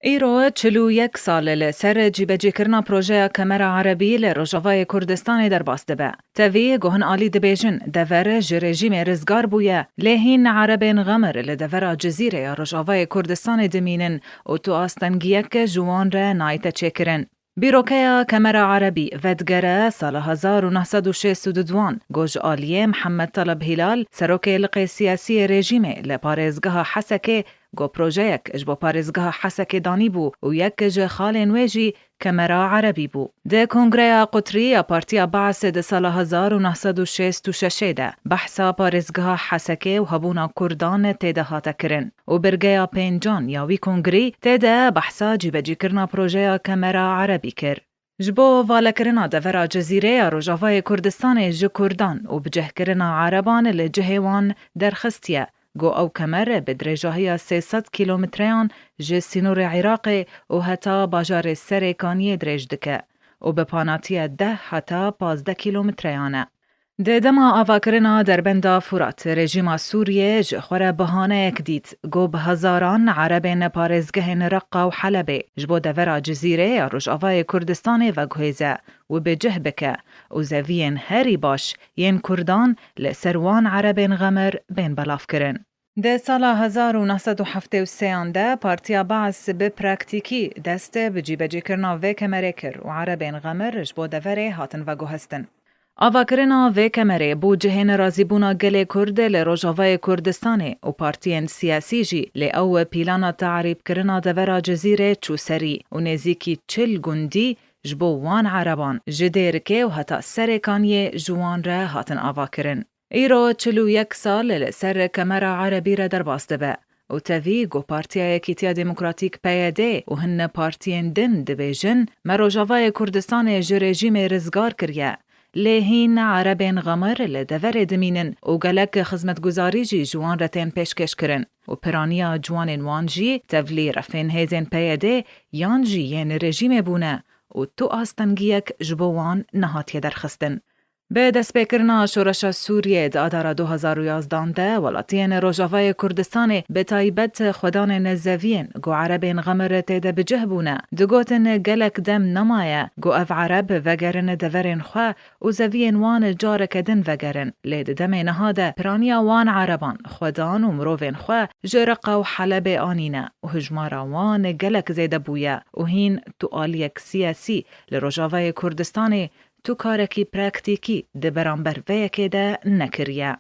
ایرو 41 سال لسر جیبجیکرنا پروژه کمر عربی لروجاوای کردستان در باست به. تاوی گوهن آلی دبیجن دور جرژیم رزگار بویه لهین عربین غمر لدور جزیره روجاوای کردستان دمینن و تو آستنگیک جوان را نایت چکرن. بیروکیا کمر عربی ودگره سال 1962 گوج آلیه محمد طلب هلال سروک لقی سیاسی رژیمه لپارزگاه حسکه گو پروژیک اجبو پارزگاه حسکه دانی بو و یک جه خالین ویجی کمرا عربی بو. ده کنگره قطری پارتیا بعث ده سال 1966 ده بحثا پارزگاه حسکه و هبونا کردان تیده هاتا کرن. و برگیا پینجان یاوی کنگری تیده بحثا جیبجی کرنا پروژه کمرا عربی کر. جبو والکرنا دورا جزیره روجاوای کردستان جو کردان و بجه کرنا عربان لجهوان درخستیه. گو او کمر بدرجاهی 300 کیلومتریان جه سینور عراق و حتا باجار سرکانی درج دکه و به پاناتی 10 حتا 15 کیلومتریانه. ده دما آواکرنا در بندا فرات رژیم سوریه جخور بهانه یک دید گو به هزاران عربین پارزگهن رقا و حلبه جبو دورا جزیره روجاوای کردستان و گویزه و به جه بکه و زوین هری باش ین کردان لسروان عربین غمر بین بلاف کرن. ده سال 1973 ده پارتیا بعث به پراکتیکی دسته بجیبجی کرنا و کمره کر و عربین غمر جبو دوره هاتن و گوهستن. آواکرنا و کمره بو جهن رازیبونا گل کرد لروجاوای کردستانه و پارتین سیاسی جی لی او پیلانا تعریب کرنا دورا جزیره چو سری و نزیکی 40 گندی جبو وان عربان جدیرکه و حتا سرکانی جوان را هاتن آواکرن. ایرو 41 سال لسر کمر عربی را در باسته به. و تاوی گو پارتیا یکیتیا دموکراتیک پیاده و هن پارتین دن دبیجن مروجاوای کردستان جرژیم رزگار کریه. لهین عربین غمر لدور دمینن و گلک خدمتگزاری جی جوان رتین پیشکش کرن و پرانیا جوان وانجی تولی رفین هیزن پیاده یانجی ین رژیم بونه و تو آستنگیک جبوان نهاتیه درخستن. به دست بکرنا شورش سوریه دادار 2011 ده ولاتین روجاوای کردستان به تایبت خودان نزوین گو عربین غمر تیده بجه بونه دگوتن گلک دم نمایه گو اف عرب وگرن دورین خواه و زوین وان جار کدن وگرن لید دم نهاده پرانیا وان عربان خودان و مروین خواه جرق و حلب آنینه و هجمارا وان گلک زیده بویه و هین تو آلیک سیاسی لروجاوای کردستان تو کارکی پراکتیکی ده برانبر ویکی ده نکریه.